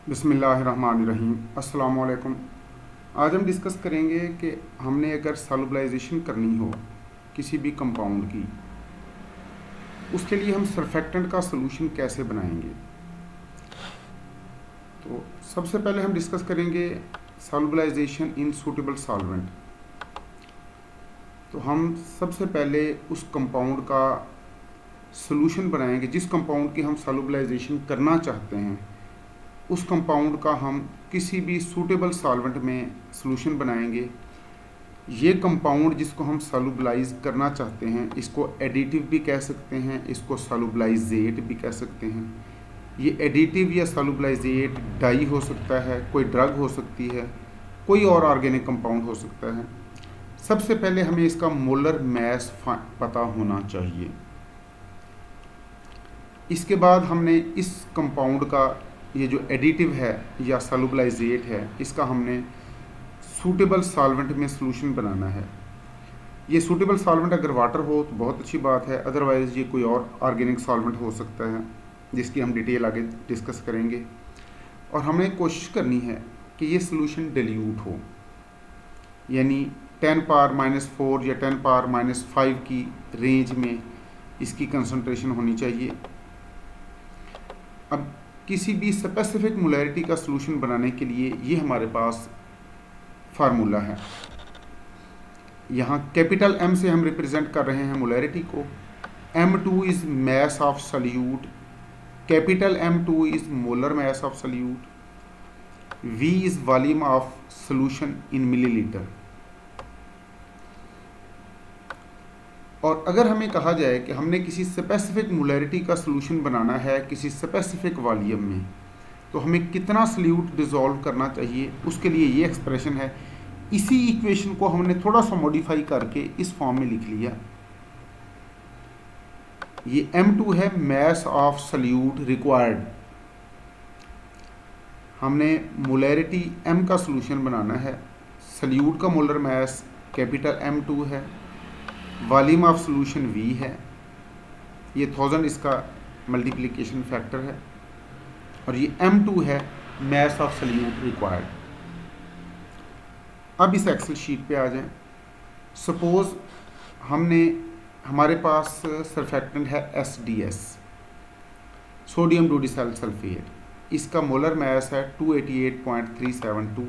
बिस्मिल्लाहिर्रहमानिर्रहीम। अस्सलाम वालेकुम। आज हम डिस्कस करेंगे कि हमने अगर सॉल्युबलाइजेशन करनी हो किसी भी कंपाउंड की, उसके लिए हम सरफेक्टेंट का सॉल्यूशन कैसे बनाएंगे। तो सबसे पहले हम डिस्कस करेंगे सॉल्युबलाइजेशन इन सूटेबल सॉल्वेंट। तो हम सबसे पहले उस कंपाउंड का सॉल्यूशन बनाएंगे जिस कंपाउंड की हम सॉल्युबलाइजेशन करना चाहते हैं। उस कंपाउंड का हम किसी भी सूटेबल सॉल्वेंट में सॉल्यूशन बनाएंगे। ये कंपाउंड जिसको हम सॉल्युबलाइज करना चाहते हैं, इसको एडिटिव भी कह सकते हैं, इसको सॉल्युबलाइजेट भी कह सकते हैं। ये एडिटिव या सॉल्युबलाइजेट डाई हो सकता है, कोई ड्रग हो सकती है, कोई और ऑर्गेनिक कंपाउंड हो सकता है। सबसे पहले हमें इसका मोलर मैस पता होना चाहिए। इसके बाद हमने इस कंपाउंड का ये जो एडिटिव है या सॉल्युबलाइजेट है, इसका हमने सूटेबल सॉल्वेंट में सॉल्यूशन बनाना है। ये सूटेबल सॉल्वेंट अगर वाटर हो तो बहुत अच्छी बात है, अदरवाइज़ ये कोई और ऑर्गेनिक सॉल्वेंट हो सकता है जिसकी हम डिटेल आगे डिस्कस करेंगे। और हमें कोशिश करनी है कि ये सॉल्यूशन डिल्यूट हो, यानी 10 पावर -4 या 10 पावर -5 की रेंज में इसकी कंसंट्रेशन होनी चाहिए। अब किसी भी स्पेसिफिक मोलैरिटी का सॉल्यूशन बनाने के लिए ये हमारे पास फार्मूला है। यहाँ कैपिटल M से हम रिप्रेजेंट कर रहे हैं मोलैरिटी को। M2 is mass of solute, capital M2 is molar mass of solute, V is volume of solution in millilitre. और अगर हमें कहा जाए कि हमने किसी स्पेसिफिक मोलैरिटी का सॉल्यूशन बनाना है किसी स्पेसिफिक वॉल्यूम में, तो हमें कितना सॉल्यूट डिसॉल्व करना चाहिए, उसके लिए ये एक्सप्रेशन है। इसी इक्वेशन को हमने थोड़ा सा मॉडिफाई करके इस फॉर्म में लिख लिया। ये M2 है, मैस ऑफ सॉल्यूट रिक्वायर्ड। हमने मोलैरिटी M का सॉल्यूशन बनाना है। सॉल्यूट का मोलर मैस कैपिटल M2 है, वॉल्यूम ऑफ सॉल्यूशन V है, ये 1000 इसका मल्टीप्लिकेशन फैक्टर है, और ये M2 है, मैस ऑफ सॉल्यूट रिक्वायर्ड। अब इस एक्सेल शीट पे आ जाएं। सपोज हमारे पास सरफेक्टेंट है SDS, सोडियम डोडिसाइल सल्फेट। इसका मोलर मैस है 288.372।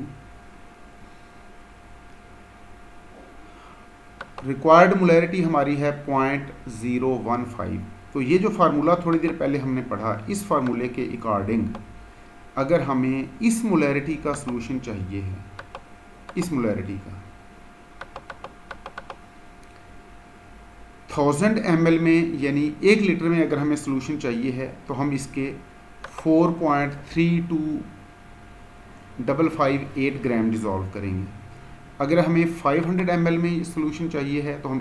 रिक्वायर्ड मोलैरिटी हमारी है 0.015। तो ये जो फार्मूला थोड़ी देर पहले हमने पढ़ा, इस फार्मूले के अकॉर्डिंग अगर हमें इस मोलैरिटी का सॉल्यूशन चाहिए है, इस मोलैरिटी का 1000 ml में, यानी 1 लीटर में अगर हमें सॉल्यूशन चाहिए है, तो हम इसके 4.32558 ग्राम डिज़ोल्व करेंगे। अगर हमें 500 ml में सॉल्यूशन चाहिए है तो हम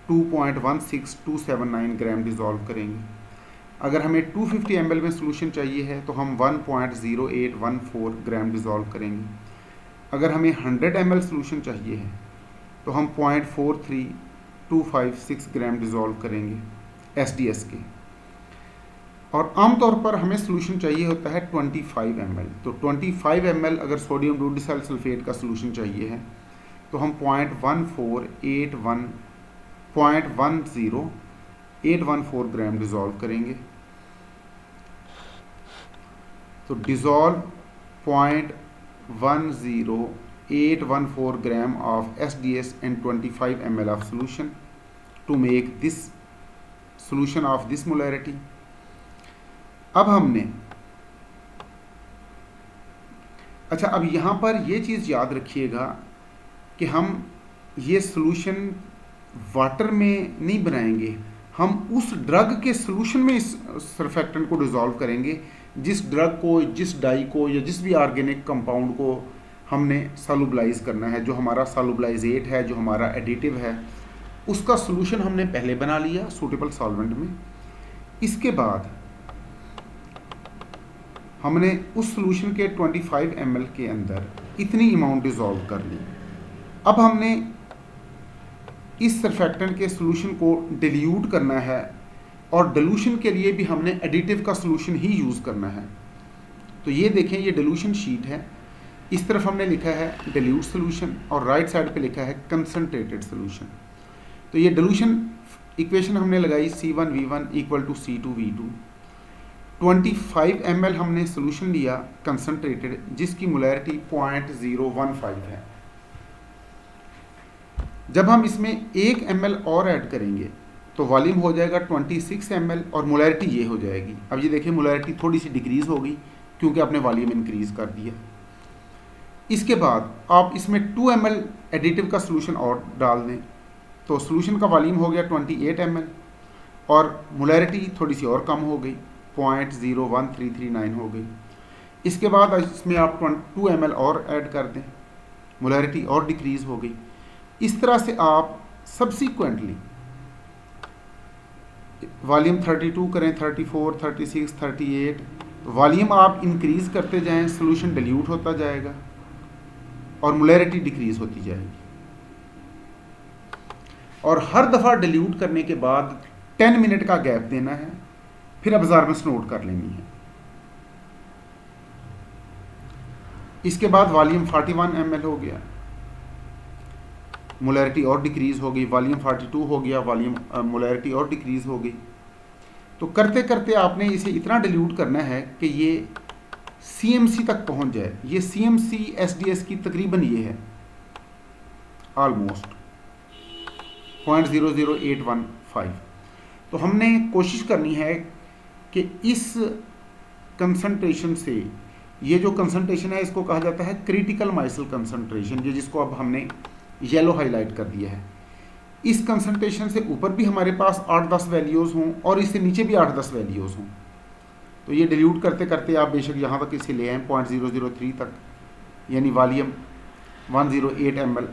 2.16279 ग्राम डिज़ोल्व करेंगे। अगर हमें 250 ml में सॉल्यूशन चाहिए है तो हम 1.0814 ग्राम डिज़ोल्व करेंगे। अगर हमें 100 ml सॉल्यूशन चाहिए है तो हम 0.43256 ग्राम डिज़ोल्व करेंगे SDS के। और आमतौर पर हमें सॉल्यूशन चाहिए होता है 25 ml। तो 25 ml अगर सोडियम डोडिसाइल सल्फेट का सॉल्यूशन चाहिए है तो हम 0.10814 ग्राम डिज़ोल्व करेंगे। तो dissolve 0.10814 gram of SDS and 25 ml of solution to make this solution of this molarity। अब हमने अब यहाँ पर ये चीज़ याद रखिएगा कि हम ये सॉल्यूशन वाटर में नहीं बनाएंगे, हम उस ड्रग के सॉल्यूशन में इस सरफेक्टेंट को डिज़ोल्व करेंगे जिस ड्रग को, जिस डाई को या जिस भी ऑर्गेनिक कंपाउंड को हमने सॉल्युबलाइज करना है। जो हमारा सॉल्युबलाइजेट है, जो हमारा एडिटिव है, उसका सॉल्यूशन हमने पहले बना लिया सूटेबल सॉल्वेंट में। इसके बाद हमने उस सॉल्यूशन के 25 ml के अंदर इतनी अमाउंट डिज़ोल्व कर ली। अब हमने इस सरफेक्टेंट के सॉल्यूशन को डिल्यूट करना है, और डिल्यूशन के लिए भी हमने एडिटिव का सॉल्यूशन ही यूज़ करना है। तो ये देखें, ये डिल्यूशन शीट है। इस तरफ हमने लिखा है डिल्यूट सोल्यूशन और राइट साइड पे लिखा है कंसनट्रेटेड सोल्यूशन। तो ये डिल्यूशन इक्वेशन हमने लगाई C1V1 equal to C2V2। 25 ml हमने सोल्यूशन लिया कंसनट्रेटेड, जिसकी मोलैरिटी 0.015 है। जब हम इसमें 1 ml और ऐड करेंगे तो वॉल्यूम हो जाएगा 26 ml और मोलैरिटी ये हो जाएगी। अब ये देखिए मोलैरिटी थोड़ी सी डिक्रीज हो गई क्योंकि आपने वॉल्यूम इंक्रीज कर दिया। इसके बाद आप इसमें 2 ml एडिटिव का सोल्यूशन और डाल दें तो सोल्यूशन का वॉल्यूम हो गया 28 ml और मोलैरिटी थोड़ी सी और कम हो गई, 0.01339 हो गई। इसके बाद इसमें आप 2 ml और ऐड कर दें, मोलैरिटी और डिक्रीज हो गई। इस तरह से आप सब्सिक्वेंटली वॉल्यूम 32 करें, 34, 36, 38, वॉल्यूम आप इंक्रीज करते जाएं, सोल्यूशन डिल्यूट होता जाएगा और मोलैरिटी डिक्रीज होती जाएगी। और हर दफ़ा डिल्यूट करने के बाद 10 मिनट का गैप देना है, फिर अब्जॉर्बेंस नोट कर लेनी है। इसके बाद वॉल्यूम 41 ml हो गया, मोलैरिटी और डिक्रीज हो गई, वॉल्यूम 42 हो गया, वॉल्यूम मोलैरिटी और डिक्रीज हो गई। तो करते करते आपने इसे इतना डिल्यूट करना है कि ये CMC तक पहुंच जाए। ये CMC SDS की तकरीबन ये है, ऑलमोस्ट 0.00815। तो हमने कोशिश करनी है कि इस कंसंट्रेशन से, ये जो कंसंट्रेशन है इसको कहा जाता है क्रिटिकल माइसल कंसंट्रेशन, ये जिसको अब हमने येलो हाईलाइट कर दिया है। इस कंसंट्रेशन से ऊपर भी हमारे पास 8-10 वैल्यूज़ हों और इससे नीचे भी 8-10 वैल्यूज़ हों। तो ये डिल्यूट करते करते आप बेशक यहाँ तक इसे ले आएँ 0.003 तक, यानी वॉल्यूम 108 ml।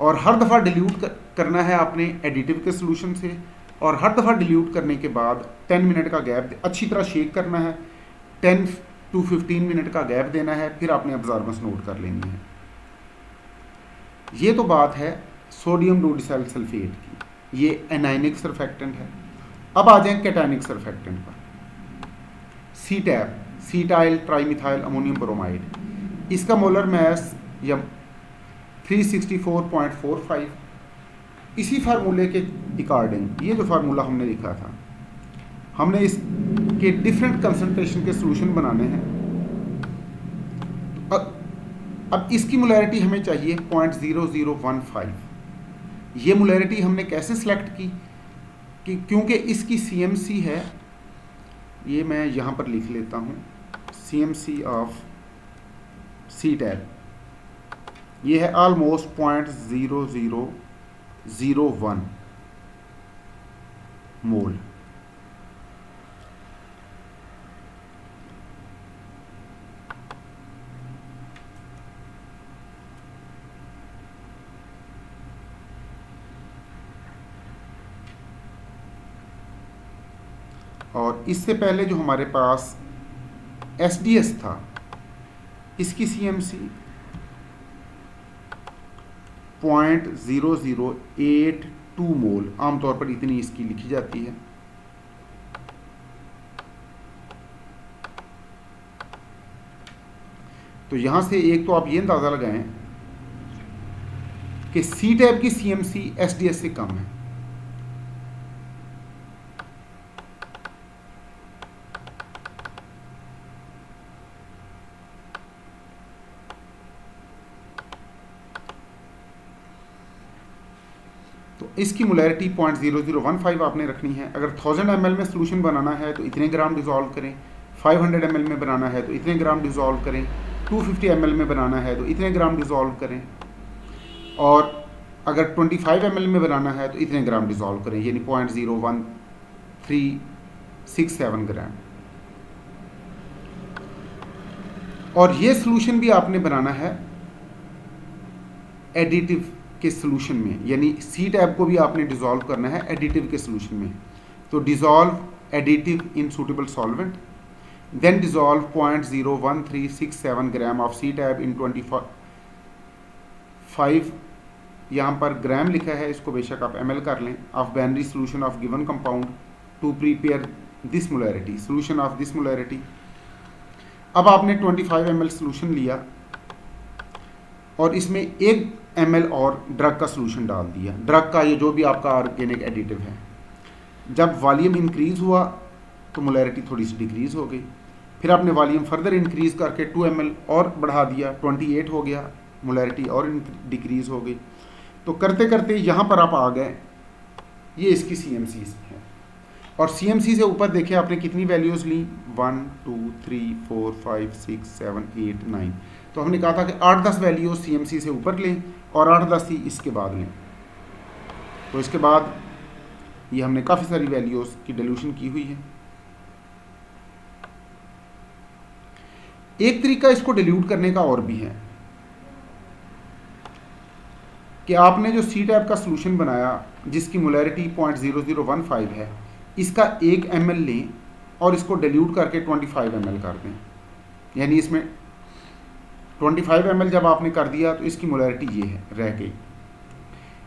और हर दफ़ा डिल्यूट करना है आपने एडिटिव के सोल्यूशन से, और हर दफ़ा डिल्यूट करने के बाद 10 मिनट का गैप अच्छी तरह शेक करना है, 10 to 15 मिनट का गैप देना है, फिर आपने अब्जॉर्बेंस नोट कर लेनी है। ये तो बात है सोडियम डोडिसाइल सल्फेट की, ये एनायनिक सरफेक्टेंट है। अब आ जाएं कैटायनिक सरफेक्टेंट पर। CTAB, सीटाइल ट्राईमिथाइल अमोनियम ब्रोमाइड, इसका मोलर मास या 364.45। इसी फार्मूले के अकॉर्डिंग ये जो फार्मूला हमने लिखा था, हमने इसके डिफरेंट कंसंट्रेशन के सॉल्यूशन बनाने हैं। अब इसकी मोलैरिटी हमें चाहिए 0.0015। ये मोलैरिटी हमने कैसे सिलेक्ट की कि क्योंकि इसकी CMC है, ये मैं यहाँ पर लिख लेता हूँ, CMC ऑफ CTAB ये है ऑलमोस्ट 0.0001 मोल। और इससे पहले जो हमारे पास SDS था, इसकी CMC 0.0082 मोल, आमतौर पर इतनी इसकी लिखी जाती है। तो यहां से एक तो आप ये अंदाज़ा लगाएं कि CTAB की CMC SDS से कम है। तो इसकी मोलैरिटी 0.0015 आपने रखनी है। अगर 1000 ml में सोल्यूशन बनाना है तो इतने ग्राम डिज़ोल्व करें, 500 ml में बनाना है तो इतने ग्राम डिज़ोल्व करें, 250 ml में बनाना है तो इतने ग्राम डिज़ोल्व करें, और अगर 25 ml में बनाना है तो इतने ग्राम डिज़ोल्व करें, यानी 0.01367 ग्राम। और ये सोल्यूशन भी आपने बनाना है एडिटिव के सोल्यूशन में, यानी CTAB को भी आपने डिज़ोल्व करना है एडिटिव के सोल्यूशन में। तो dissolve additive in suitable solvent, then dissolve 0.01367 gram of CTAB in 25, यहाँ पर ग्राम लिखा है, इसको बेशक आप ml कर लें, of binary solution of given compound to prepare this molarity, solution of this molarity. अब आपने 25 ml सोल्यूशन लिया और इसमें 1 ml और ड्रग का सोल्यूशन डाल दिया, ड्रग का ये जो भी आपका ऑर्गेनिक एडिटिव है। जब वॉल्यूम इंक्रीज़ हुआ तो मोलैरिटी थोड़ी सी डिक्रीज़ हो गई, फिर आपने वॉल्यूम फर्दर इंक्रीज़ करके 2 ml और बढ़ा दिया, 28 हो गया, मोलैरिटी और डिक्रीज़ हो गई। तो करते करते यहाँ पर आप आ गए, ये इसकी CMC है। और CMC से ऊपर देखिए आपने कितनी वैल्यूज़ ली, 1 2 3 4 5 6 7 8 9। तो हमने कहा था कि 8-10 वैल्यूज़ CMC से ऊपर लें और 8-10 ही इसके बाद लें। तो इसके बाद ये हमने काफ़ी सारी वैल्यूज़ की डिल्यूशन की हुई है। एक तरीका इसको डिल्यूट करने का और भी है कि आपने जो C टाइप का सोल्यूशन बनाया जिसकी मोलैरिटी 0.0015 है, इसका 1 ml लें और इसको डिल्यूट करके 25 ml कर दें। यानी इसमें 25 ml जब आपने कर दिया तो इसकी मोलैरिटी ये है, रह गई।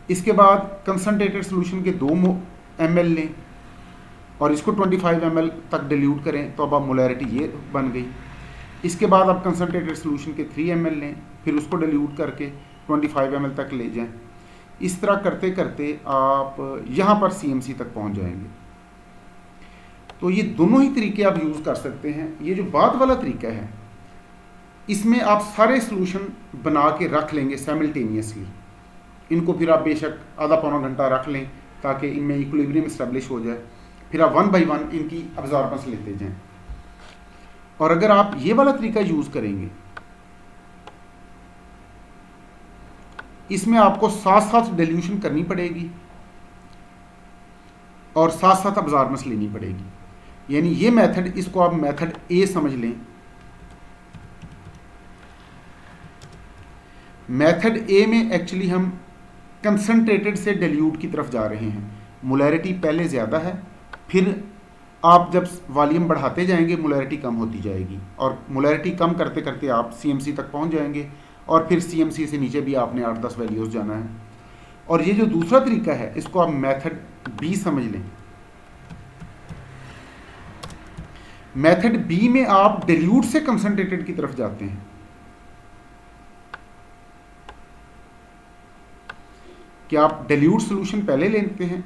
इसके बाद कंसनट्रेटेड सोल्यूशन के 2 ml लें और इसको 25 ml तक डिल्यूट करें, तो अब आप मोलैरिटी ये बन गई। इसके बाद आप कंसनट्रेटेड सोल्यूशन के 3 ml लें, फिर उसको डिल्यूट करके 25 ml तक ले जाएं। इस तरह करते करते आप यहाँ पर CMC तक पहुँच जाएंगे। तो ये दोनों ही तरीके आप यूज़ कर सकते हैं। ये जो बाद वाला तरीका है, इसमें आप सारे सोल्यूशन बना के रख लेंगे साइमल्टेनियसली। इनको फिर आप बेशक आधा पौना घंटा रख लें ताकि इनमें इक्विलिब्रियम इस्टेब्लिश हो जाए, फिर आप 1 बाय 1 इनकी अब्जॉर्बेंस लेते जाएं। और अगर आप ये वाला तरीका यूज़ करेंगे, इसमें आपको साथ साथ डिल्यूशन करनी पड़ेगी और साथ साथ अब्जॉर्बेंस लेनी पड़ेगी। यानी ये मेथड, इसको आप मेथड A समझ लें। मेथड A में एक्चुअली हम कंसनट्रेटेड से डिल्यूट की तरफ जा रहे हैं। मोलैरिटी पहले ज़्यादा है, फिर आप जब वॉल्यूम बढ़ाते जाएंगे मोलैरिटी कम होती जाएगी और मोलैरिटी कम करते करते आप CMC तक पहुंच जाएंगे और फिर CMC से नीचे भी आपने 8-10 वैल्यूज़ जाना है। और ये जो दूसरा तरीका है, इसको आप मेथड B समझ लें। मेथड B में आप डिल्यूट से कंसनट्रेटेड की तरफ जाते हैं। कि आप डिल्यूट सोल्यूशन पहले लेते हैं,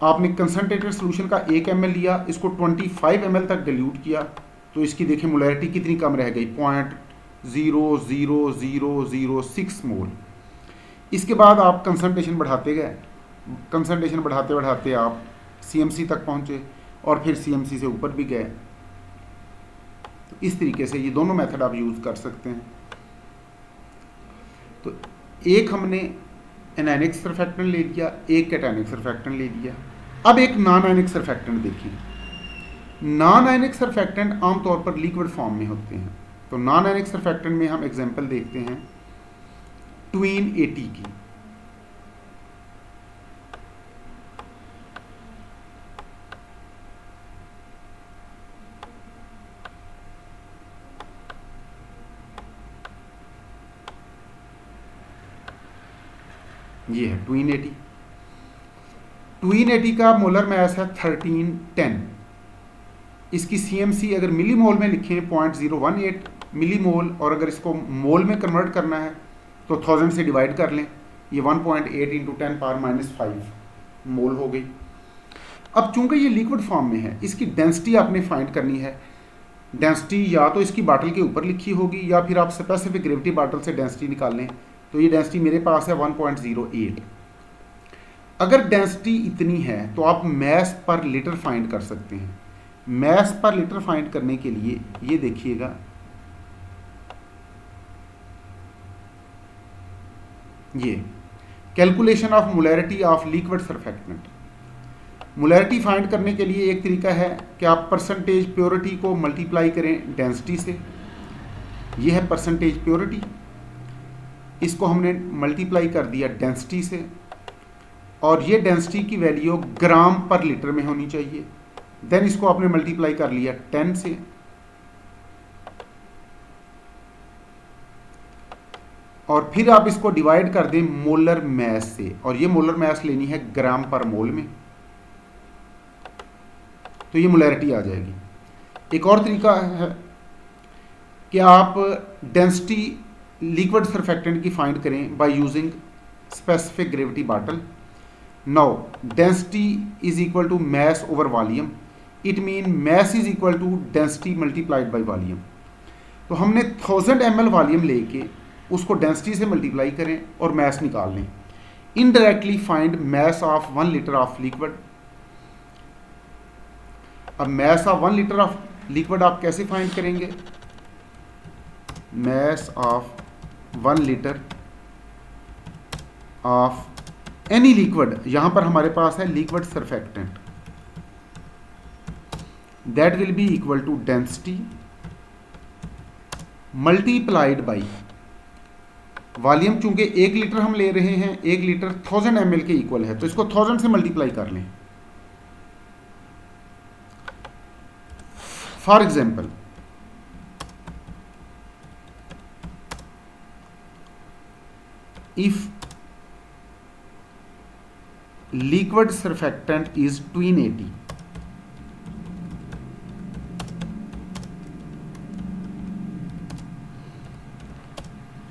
आपने कंसनट्रेटेड सोल्यूशन का 1 ml लिया, इसको 25 ml तक डिल्यूट किया, तो इसकी देखिए मोलैरिटी कितनी कम रह गई, 0.00006 मोल। इसके बाद आप कंसनट्रेशन बढ़ाते गए, कंसनट्रेशन बढ़ाते बढ़ाते आप CMC तक पहुँचे और फिर CMC से ऊपर भी गए। तो इस तरीके से ये दोनों मेथड आप यूज़ कर सकते हैं। तो एक हमने एनायनिक सरफेक्टेंट ले लिया, एक कैटायनिक सरफेक्टेंट ले लिया। अब एक नॉन आयनिक सरफेक्टेंट देखिए। नॉन आयनिक सरफेक्टेंट आमतौर पर लिक्विड फॉर्म में होते हैं। तो नॉन आयनिक सरफेक्टेंट में हम एग्जांपल देखते हैं ट्वीन 80 की। ये है ट्वीन 80। ट्वीन 80 का मोलर मास है 1310। इसकी CMC अगर मिलीमोल में लिखें 0.018 मिलीमोल, और अगर इसको मोल में कन्वर्ट करना है तो 1000 से डिवाइड कर लें, ये 1.8 × 10⁻⁵ मोल हो गई। अब चूंकि ये लिक्विड फॉर्म में है, इसकी डेंसिटी आपने फाइंड करनी है। डेंसिटी या तो इसकी बाटल के ऊपर लिखी होगी या फिर आप स्पेसिफिक ग्रेविटी बाटल से डेंसिटी निकाल लें। तो ये डेंसिटी मेरे पास है 1.08। अगर डेंसिटी इतनी है तो आप मास पर लीटर फाइंड कर सकते हैं। मास पर लीटर फाइंड करने के लिए ये देखिएगा, ये calculation of molarity of liquid surfactant. Molarity find करने के लिए एक तरीका है कि आप परसेंटेज प्योरिटी को मल्टीप्लाई करें डेंसिटी से। ये है परसेंटेज प्योरिटी, इसको हमने मल्टीप्लाई कर दिया डेंसिटी से, और ये डेंसिटी की वैल्यू ग्राम पर लीटर में होनी चाहिए। देन इसको आपने मल्टीप्लाई कर लिया 10 से, और फिर आप इसको डिवाइड कर दें मोलर मास से, और ये मोलर मास लेनी है ग्राम पर मोल में। तो ये मोलैरिटी आ जाएगी। एक और तरीका है कि आप डेंसिटी लिक्विड सरफेक्टेंट की फाइंड करें by using specific gravity bottle. Now density is equal to mass over volume, it mean mass is equal to density multiplied by volume. तो हमने 1000 ml वॉल्यूम लेके उसको डेंसिटी से मल्टीप्लाई करें और mass निकाल लें। Indirectly find mass of 1 litre of liquid. अब mass of 1 litre of liquid आप कैसे फाइंड करेंगे? mass of 1 litre of any liquid, यहां पर हमारे पास है liquid surfactant, that will be equal to density multiplied by volume. चूंकि 1 लीटर हम ले रहे हैं, 1 लीटर 1000 ml के इक्वल है, तो इसको 1000 से मल्टीप्लाई कर लें। For example, if liquid surfactant is 280,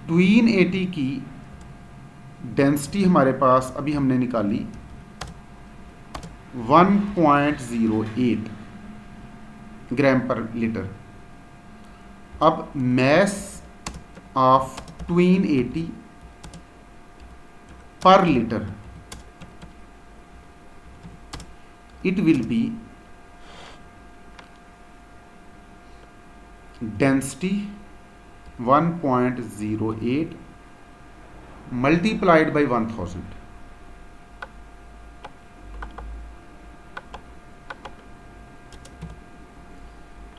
tween 80 की डेंसिटी हमारे पास अभी हमने निकाली 1.08 ग्राम पर लीटर। अब mass ऑफ ट्वीन 80 पर litre, it will be density 1.08 multiplied by 1000।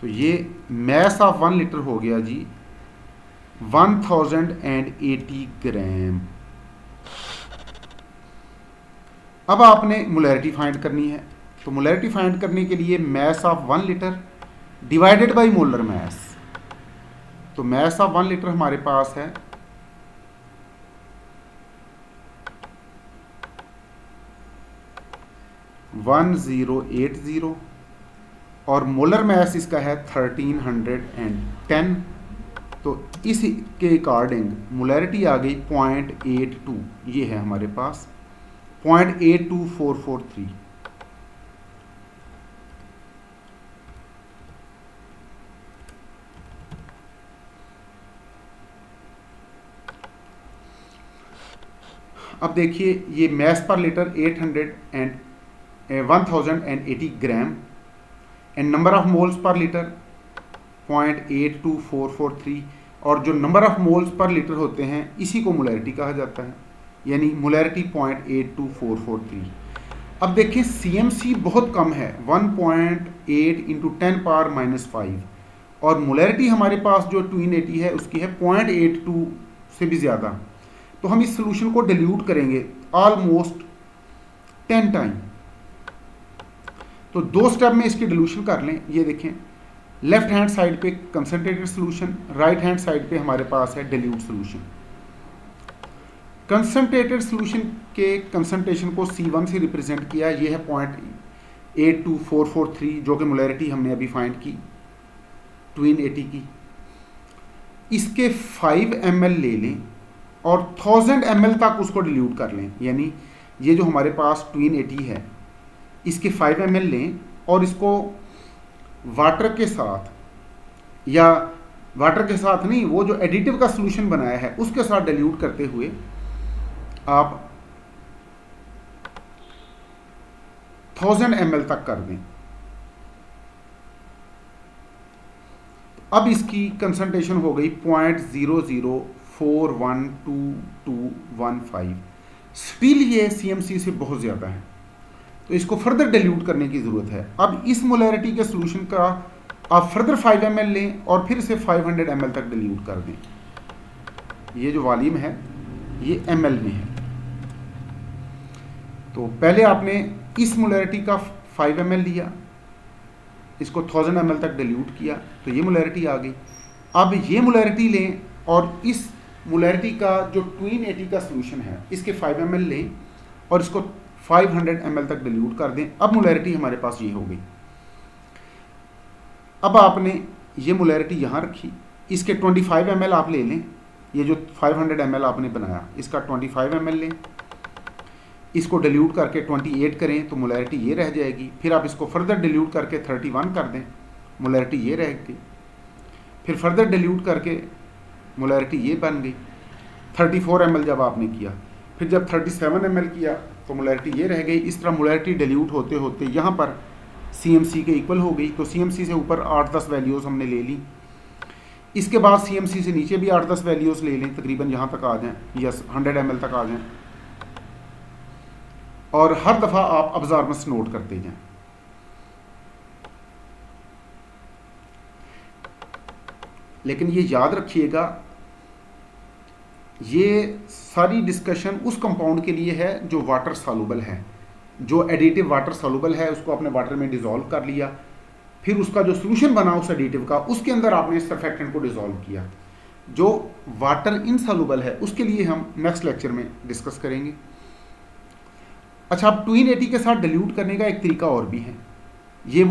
तो ये mass ऑफ 1 लीटर हो गया जी 1080 ग्राम। अब आपने मोलैरिटी फाइंड करनी है, तो मोलैरिटी फाइंड करने के लिए mass of 1 litre divided by molar mass। तो mass ऑफ 1 लीटर हमारे पास है 1080 और मोलर mass इसका है 1310। तो इसके अकॉर्डिंग मोलैरिटी आ गई 0.82, ये है हमारे पास 0.82443। अब देखिए ये mass पर litre 1080 gram and number of moles per litre 0.82443, और जो number of moles per litre होते हैं इसी को मोलैरिटी कहा जाता है, यानी मोलैरिटी 0.82443। अब देखिए CMC बहुत कम है 1.8 इंटू 10⁻⁻5 और मोलैरिटी हमारे पास जो 280 है उसकी है 0.82 से भी ज़्यादा। तो हम इस सोल्यूशन को डिल्यूट करेंगे ऑलमोस्ट 10 टाइम। तो 2 स्टेप में इसकी डिल्यूशन कर लें। ये देखें लेफ्ट हैंड साइड पे concentrated solution, right hand side पे हमारे पास है डिल्यूट सोल्यूशन। कंसंट्रेटेड सोल्यूशन के कंसंट्रेशन को C1 से रिप्रेजेंट किया, ये है 0.82443 जो कि मोलैरिटी हमने अभी फाइंड की 280 की। इसके 5 ml ले लें और 1000 ml तक उसको डिल्यूट कर लें, यानी ये जो हमारे पास 280 है इसके 5 ml लें और इसको वाटर के साथ, या वाटर के साथ नहीं, वो जो एडिटिव का सॉल्यूशन बनाया है उसके साथ डिल्यूट करते हुए आप 1000 ml तक कर दें। अब इसकी कंसंट्रेशन हो गई 0.00412215। स्टिल ये CMC से बहुत ज़्यादा है, तो इसको फर्दर डिल्यूट करने की ज़रूरत है। अब इस मोलैरिटी के सॉल्यूशन का आप फर्दर 5 ml लें और फिर से 500 ml तक डिल्यूट कर दें। ये जो वॉल्यूम है ये ml में है। तो पहले आपने इस मोलैरिटी का 5 ml लिया, इसको 1000 ml तक डिल्यूट किया, तो ये मोलैरिटी आ गई। अब ये मोलैरिटी लें और इस मोलैरिटी का जो 280 का सॉल्यूशन है इसके 5 ml लें और इसको 500 ml तक डिल्यूट कर दें। अब मोलैरिटी हमारे पास ये हो गई। अब आपने ये मोलैरिटी यहाँ रखी, इसके 25 ml आप ले लें, ये जो 500 ml आपने बनाया इसका 25 ml लें, इसको डिल्यूट करके 28 करें तो मोलैरिटी ये रह जाएगी। फिर आप इसको फर्दर डिल्यूट करके 31 कर दें, मोलैरिटी ये रहेगी। फिर फर्दर डिल्यूट करके मोलैरिटी ये बन गई। 34 ml जब आपने किया, फिर जब 37 ml किया तो मोलैरिटी ये रह गई। इस तरह मोलैरिटी डिल्यूट होते होते यहाँ पर CMC के इक्वल हो गई। तो CMC से ऊपर 8-10 वैल्यूज़ हमने ले ली, इसके बाद CMC से नीचे भी 8-10 वैल्यूज़ ले लें, तकरीबन यहाँ तक आ जाएं, यस 100 ml तक आ जाएं, और हर दफ़ा आप अब्जॉर्बेंस नोट करते जाएं। लेकिन ये याद रखिएगा, ये सारी डिस्कशन उस कंपाउंड के लिए है जो वाटर सॉल्युबल है। जो एडिटिव वाटर सॉल्युबल है उसको आपने वाटर में डिज़ोल्व कर लिया, फिर उसका जो सोल्यूशन बना उस एडिटिव का, उसके अंदर आपने सर्फेक्टेंट को डिज़ोल्व किया। जो वाटर इनसॉल्युबल है उसके लिए हम नेक्स्ट लेक्चर में डिस्कस करेंगे। अच्छा, अब 280 के साथ डिल्यूट करने का एक तरीका और भी है। ये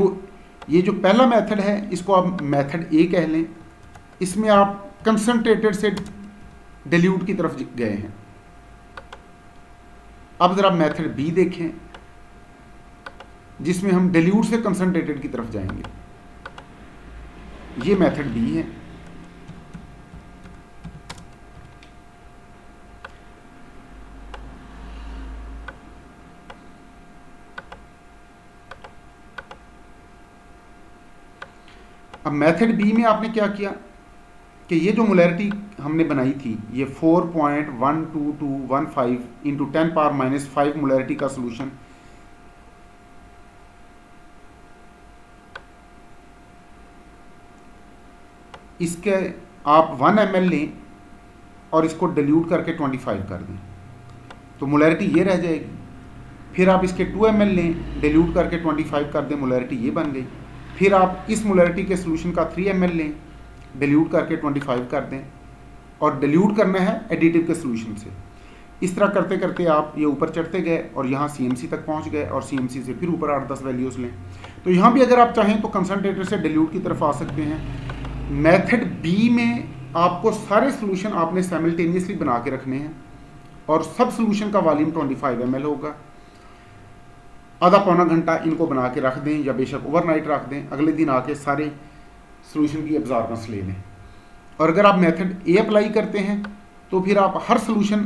जो पहला मेथड है इसको आप मेथड ए कह लें। इसमें आप कंसंट्रेटेड से डिल्यूट की तरफ गए हैं। अब ज़रा मेथड बी देखें, जिसमें हम डिल्यूट से कंसंट्रेटेड की तरफ जाएंगे। ये मेथड बी है। अब मेथड बी में आपने क्या किया कि ये जो मोलैरिटी हमने बनाई थी, ये 4.12215 इंटू 10⁻⁻5 मोलैरिटी का सोल्यूशन, इसके आप 1 ml लें और इसको डिल्यूट करके 25 कर दें तो मोलैरिटी ये रह जाएगी। फिर आप इसके 2 ml लें, डिल्यूट करके 25 कर दें, मोलैरिटी ये बन गई। फिर आप इस मोलैरिटी के सोल्यूशन का 3 ml लें, डिल्यूट करके 25 कर दें, और डिल्यूट करना है एडिटिव के सोल्यूशन से। इस तरह करते करते आप ये ऊपर चढ़ते गए और यहाँ CMC तक पहुँच गए, और CMC से फिर ऊपर 8-10 वैल्यूज़ लें। तो यहाँ भी अगर आप चाहें तो कंसनट्रेटर से डिल्यूट की तरफ आ सकते हैं। मेथड बी में आपको सारे सोल्यूशन आपने साइमल्टेनियसली बना के रखने हैं, और सब सोल्यूशन का वॉल्यूम 25 ml होगा। आधा पौना घंटा इनको बना के रख दें, या बेशक ओवरनाइट रख दें, अगले दिन आके सारे सोल्यूशन की एब्जॉर्बेंस ले लें। और अगर आप मेथड ए अप्लाई करते हैं तो फिर आप हर सोल्यूशन,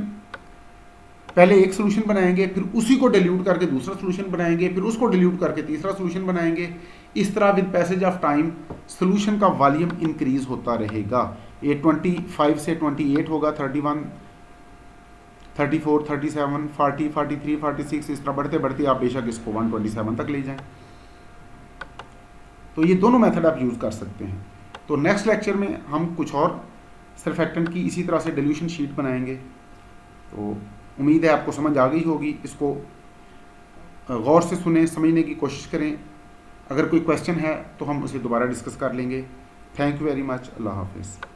पहले एक सोल्यूशन बनाएंगे, फिर उसी को डिल्यूट करके दूसरा सोल्यूशन बनाएंगे, फिर उसको डिल्यूट करके तीसरा सोल्यूशन बनाएंगे। इस तरह with passage of time solution का वॉल्यूम इंक्रीज होता रहेगा। ये 25 से 28 होगा, 31, 34, 37, 40, 43, 46, इस तरह बढ़ते बढ़ते आप बेशक इसको 127 तक ले जाएं। तो ये दोनों मेथड आप यूज़ कर सकते हैं। तो नेक्स्ट लेक्चर में हम कुछ और सर्फेक्टेंट की इसी तरह से डिल्यूशन शीट बनाएंगे। तो उम्मीद है आपको समझ आ गई होगी। इसको गौर से सुने, समझने की कोशिश करें। अगर कोई क्वेश्चन है तो हम उसे दोबारा डिस्कस कर लेंगे। Thank you very much. अल्लाह हाफिज़।